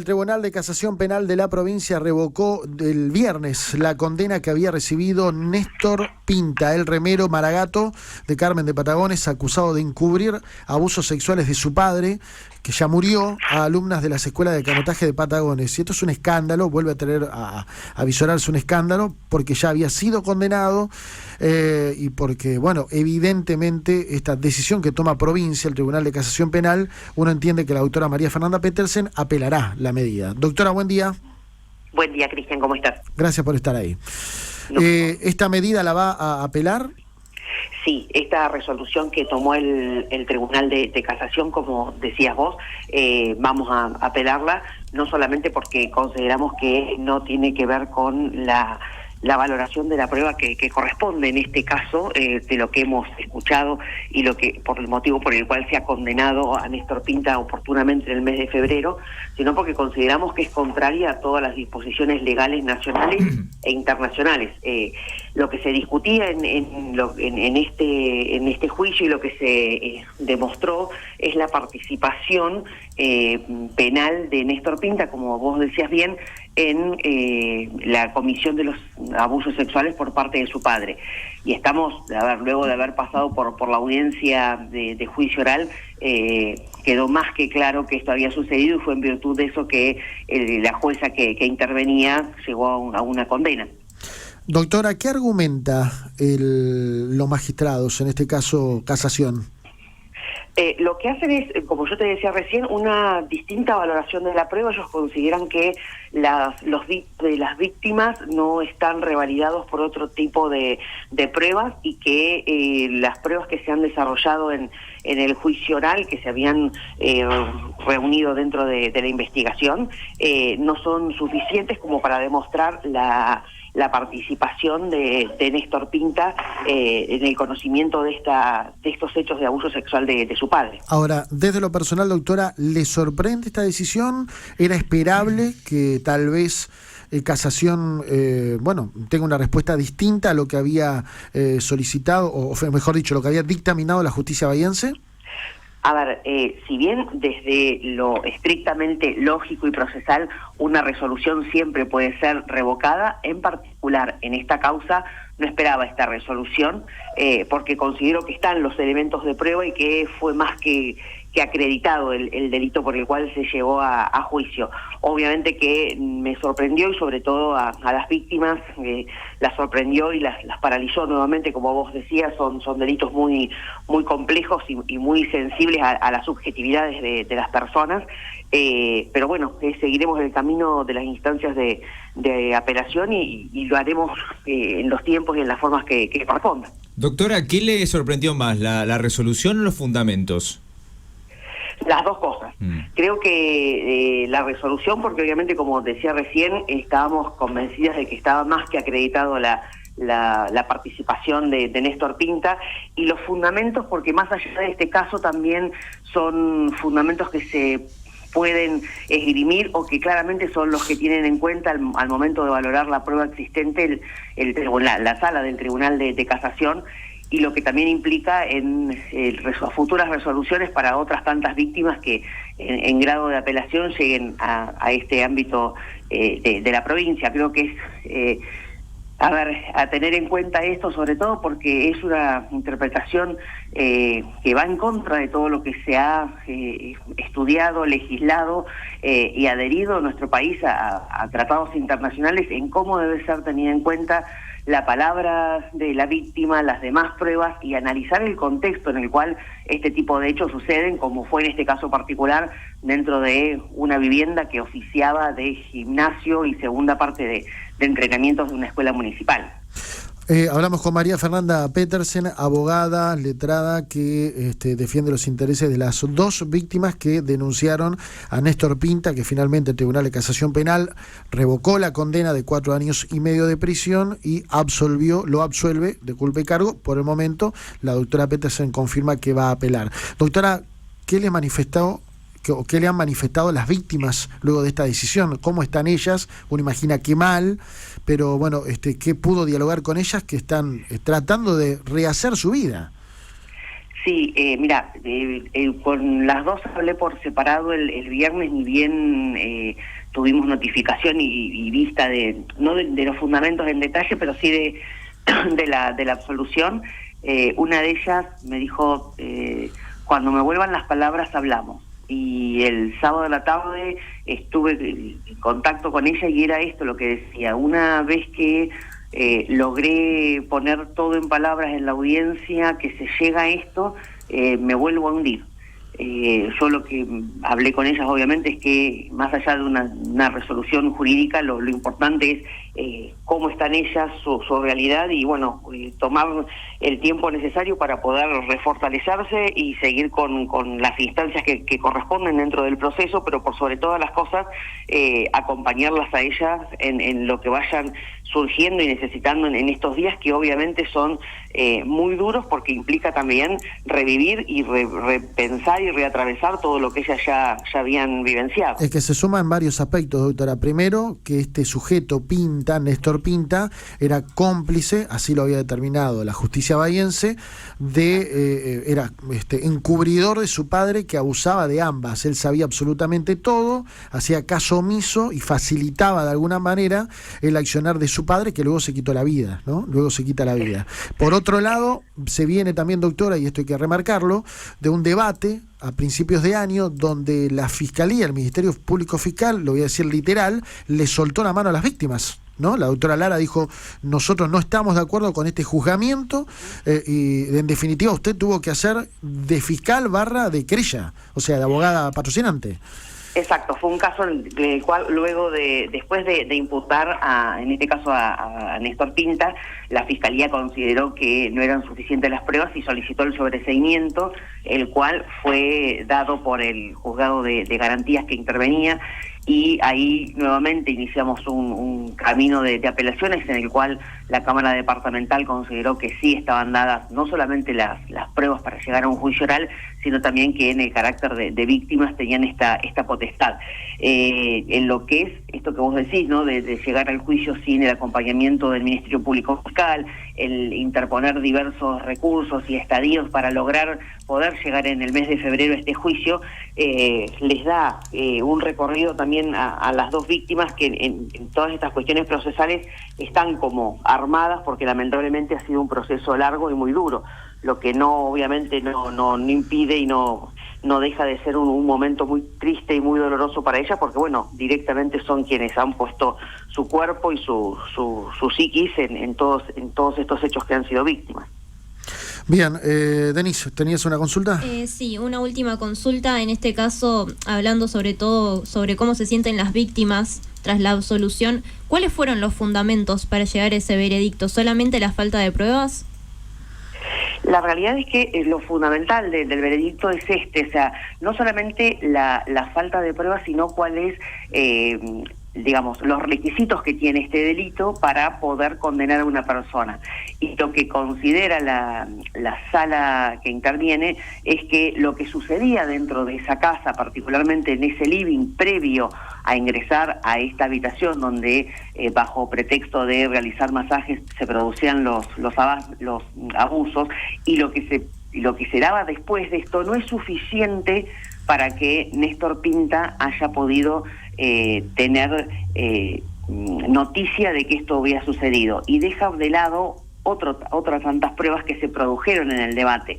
Tribunal de Casación Penal de la provincia revocó el viernes la condena que había recibido Néstor Pinta, el remero Maragato de Carmen de Patagones, acusado de encubrir abusos sexuales de su padre, que ya murió, a alumnas de las escuelas de canotaje de Patagones. Y esto es un escándalo, vuelve a tener a visorarse un escándalo, porque ya había sido condenado y porque, bueno, evidentemente esta decisión que toma provincia, el Tribunal de Casación Penal, uno entiende que la doctora María Fernanda Petersen apelará la medida. Doctora, buen día. Buen día, Cristian, ¿cómo estás? Gracias por estar ahí. No. ¿Esta medida la va a apelar? Sí, esta resolución que tomó el Tribunal de Casación, como decías vos, vamos a apelarla, no solamente porque consideramos que no tiene que ver con la valoración de la prueba que corresponde en este caso, de lo que hemos escuchado y lo que por el motivo por el cual se ha condenado a Néstor Pinta oportunamente en el mes de febrero, sino porque consideramos que es contraria a todas las disposiciones legales nacionales e internacionales. Lo que se discutía en este juicio y lo que se demostró es la participación penal de Néstor Pinta, como vos decías bien, en la comisión de los abusos sexuales por parte de su padre. Y estamos, luego de haber pasado por la audiencia de juicio oral, quedó más que claro que esto había sucedido y fue en virtud de eso que la jueza que intervenía llegó a una condena. Doctora, ¿qué argumenta los magistrados, en este caso Casación? Lo que hacen es, como yo te decía recién, una distinta valoración de la prueba. Ellos consideran que las víctimas no están revalidados por otro tipo de pruebas y que las pruebas que se han desarrollado en el juicio oral, que se habían reunido dentro de la investigación, no son suficientes como para demostrar la participación de Néstor Pinta en el conocimiento de estos hechos de abuso sexual de su padre. Ahora, desde lo personal, doctora, ¿le sorprende esta decisión? ¿Era esperable que tal vez Casación, tenga una respuesta distinta a lo que había solicitado, o mejor dicho, lo que había dictaminado la justicia bahiense? A ver, si bien desde lo estrictamente lógico y procesal una resolución siempre puede ser revocada, en particular en esta causa no esperaba esta resolución porque considero que están los elementos de prueba y que fue más que acreditado el delito por el cual se llevó a juicio. Obviamente que me sorprendió y sobre todo a las víctimas las sorprendió y las paralizó nuevamente, como vos decías, son delitos muy complejos y muy sensibles a las subjetividades de las personas, pero bueno, seguiremos el camino de las instancias de apelación y lo haremos en los tiempos y en las formas que correspondan. Doctora, ¿qué le sorprendió más, la resolución o los fundamentos? Las dos cosas. Creo que la resolución, porque obviamente, como decía recién, estábamos convencidas de que estaba más que acreditado la participación de Néstor Pinta, y los fundamentos, porque más allá de este caso también son fundamentos que se pueden esgrimir o que claramente son los que tienen en cuenta al momento de valorar la prueba existente la sala del Tribunal de Casación, y lo que también implica en futuras resoluciones para otras tantas víctimas que en grado de apelación lleguen a este ámbito de la provincia. Creo que es a tener en cuenta esto, sobre todo porque es una interpretación que va en contra de todo lo que se ha estudiado, legislado y adherido en nuestro país a tratados internacionales en cómo debe ser tenida en cuenta la palabra de la víctima, las demás pruebas y analizar el contexto en el cual este tipo de hechos suceden, como fue en este caso particular dentro de una vivienda que oficiaba de gimnasio y segunda parte de entrenamientos de una escuela municipal. Hablamos con María Fernanda Petersen, abogada, letrada, que defiende los intereses de las dos víctimas que denunciaron a Néstor Pinta, que finalmente el Tribunal de Casación Penal revocó la condena de 4 años y medio de prisión y lo absuelve de culpa y cargo. Por el momento, la doctora Petersen confirma que va a apelar. Doctora, ¿qué le han manifestado las víctimas luego de esta decisión? ¿Cómo están ellas? Uno imagina que mal, pero bueno, ¿qué pudo dialogar con ellas que están tratando de rehacer su vida? Sí, con las dos hablé por separado el viernes, ni bien tuvimos notificación y vista no de los fundamentos en detalle, pero sí de la absolución. Una de ellas me dijo, cuando me vuelvan las palabras hablamos. Y el sábado de la tarde estuve en contacto con ella y era esto lo que decía. Una vez que logré poner todo en palabras en la audiencia, que se llega a esto, me vuelvo a hundir. Yo lo que hablé con ellas obviamente es que más allá de una resolución jurídica, lo importante es cómo están ellas, su realidad, y bueno, tomar el tiempo necesario para poder refortalecerse y seguir con las instancias que corresponden dentro del proceso, pero por sobre todas las cosas acompañarlas a ellas en lo que vayan surgiendo y necesitando en estos días, que obviamente son muy duros, porque implica también revivir y repensar y reatravesar todo lo que ellas ya habían vivenciado. Es que se suma en varios aspectos, doctora. Primero, que este sujeto Néstor Pinta, era cómplice, así lo había determinado la justicia bahiense, era encubridor de su padre, que abusaba de ambas. Él sabía absolutamente todo, hacía caso omiso y facilitaba de alguna manera el accionar de su padre, que luego se quitó la vida, ¿no? Luego se quita la vida. Por otro lado, se viene también, doctora, y esto hay que remarcarlo, de un debate a principios de año donde la Fiscalía, el Ministerio Público Fiscal, lo voy a decir literal, le soltó la mano a las víctimas, ¿no? La doctora Lara dijo, nosotros no estamos de acuerdo con este juzgamiento, y en definitiva usted tuvo que hacer de fiscal / de querella, o sea, de abogada patrocinante. Exacto, fue un caso en el cual luego después de imputar en este caso a Néstor Pinta, la Fiscalía consideró que no eran suficientes las pruebas y solicitó el sobreseimiento, el cual fue dado por el juzgado de garantías que intervenía, y ahí nuevamente iniciamos un camino de apelaciones en el cual la Cámara Departamental consideró que sí estaban dadas no solamente las pruebas para llegar a un juicio oral, sino también que en el carácter de víctimas tenían esta potestad. En lo que es esto que vos decís, ¿no? De llegar al juicio sin el acompañamiento del Ministerio Público Fiscal, el interponer diversos recursos y estadios para lograr poder llegar en el mes de febrero a este juicio, les da un recorrido también a las dos víctimas que en todas estas cuestiones procesales están como armadas, porque lamentablemente ha sido un proceso largo y muy duro, lo que obviamente no impide y no deja de ser un momento muy triste y muy doloroso para ella, porque bueno, directamente son quienes han puesto su cuerpo y su psiquis en todos estos hechos que han sido víctimas. Bien, Denise, ¿tenías una consulta? Sí, una última consulta, en este caso hablando sobre todo sobre cómo se sienten las víctimas tras la absolución. ¿Cuáles fueron los fundamentos para llegar a ese veredicto? ¿Solamente la falta de pruebas? La realidad es que lo fundamental del veredicto es o sea, no solamente la falta de pruebas, sino cuál es, digamos, los requisitos que tiene este delito para poder condenar a una persona. Y lo que considera la sala que interviene es que lo que sucedía dentro de esa casa, particularmente en ese living previo a ingresar a esta habitación donde bajo pretexto de realizar masajes se producían los abusos, y lo que se daba después de esto no es suficiente para que Néstor Pinta haya podido tener noticia de que esto había sucedido, y deja de lado otras tantas pruebas que se produjeron en el debate.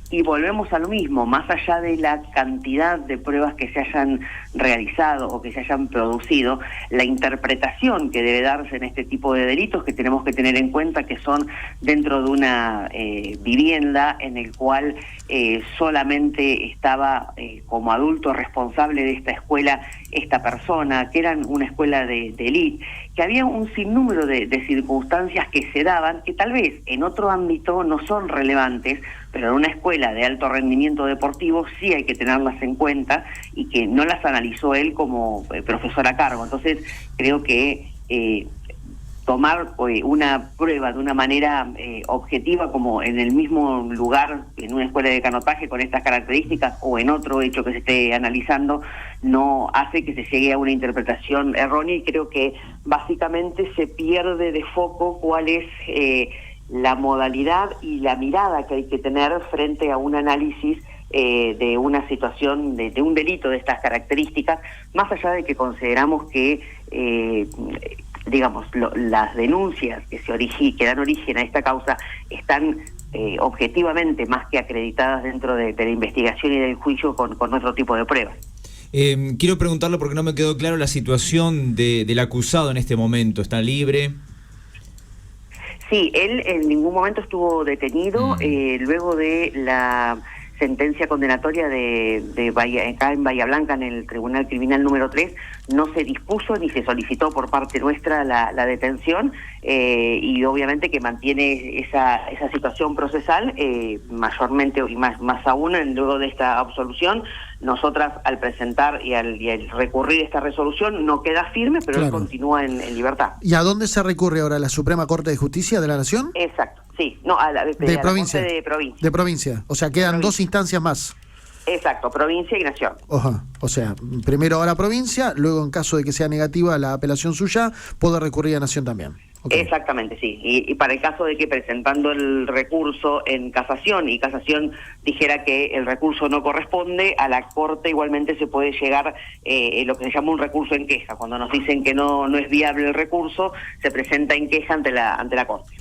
Y volvemos a lo mismo, más allá de la cantidad de pruebas que se hayan realizado o que se hayan producido, la interpretación que debe darse en este tipo de delitos, que tenemos que tener en cuenta que son dentro de una vivienda en el cual solamente estaba como adulto responsable de esta escuela esta persona, que eran una escuela de élite, que había un sinnúmero de circunstancias que se daban, que tal vez en otro ámbito no son relevantes, pero en una escuela de alto rendimiento deportivo sí hay que tenerlas en cuenta, y que no las analizó él como profesor a cargo. Entonces creo que tomar una prueba de una manera objetiva, como en el mismo lugar, en una escuela de canotaje con estas características, o en otro hecho que se esté analizando, no hace que se llegue a una interpretación errónea, y creo que básicamente se pierde de foco cuál es la modalidad y la mirada que hay que tener frente a un análisis de una situación, de un delito de estas características, más allá de que consideramos que digamos, las denuncias que dan origen a esta causa están objetivamente más que acreditadas dentro de la investigación y del juicio con otro tipo de pruebas. Quiero preguntarle, porque no me quedó claro la situación del acusado en este mommomento. ¿Está libre? Sí, él en ningún momento estuvo detenido. Luego de la sentencia condenatoria acá en Bahía Blanca, en el Tribunal Criminal número 3, no se dispuso ni se solicitó por parte nuestra la detención, y obviamente que mantiene esa situación procesal mayormente y más aún luego de esta absolución. Nosotras, al presentar y al recurrir esta resolución, no queda firme, pero claro, él continúa en libertad. ¿Y a dónde se recurre ahora? ¿La Suprema Corte de Justicia de la Nación? Exacto, sí. No, a la provincia. Corte de provincia. De provincia. O sea, quedan dos instancias más. Exacto, provincia y nación. Ajá. O sea, primero a la provincia, luego en caso de que sea negativa la apelación suya, puede recurrir a nación también. Okay. Exactamente, sí. Y para el caso de que presentando el recurso en casación y casación dijera que el recurso no corresponde, a la Corte igualmente se puede llegar lo que se llama un recurso en queja. Cuando nos dicen que no es viable el recurso, se presenta en queja ante la Corte.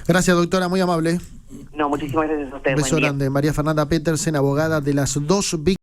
Gracias, doctora, muy amable. No, muchísimas gracias a ustedes. Un beso grande. María Fernanda Petersen, abogada de las dos víctimas.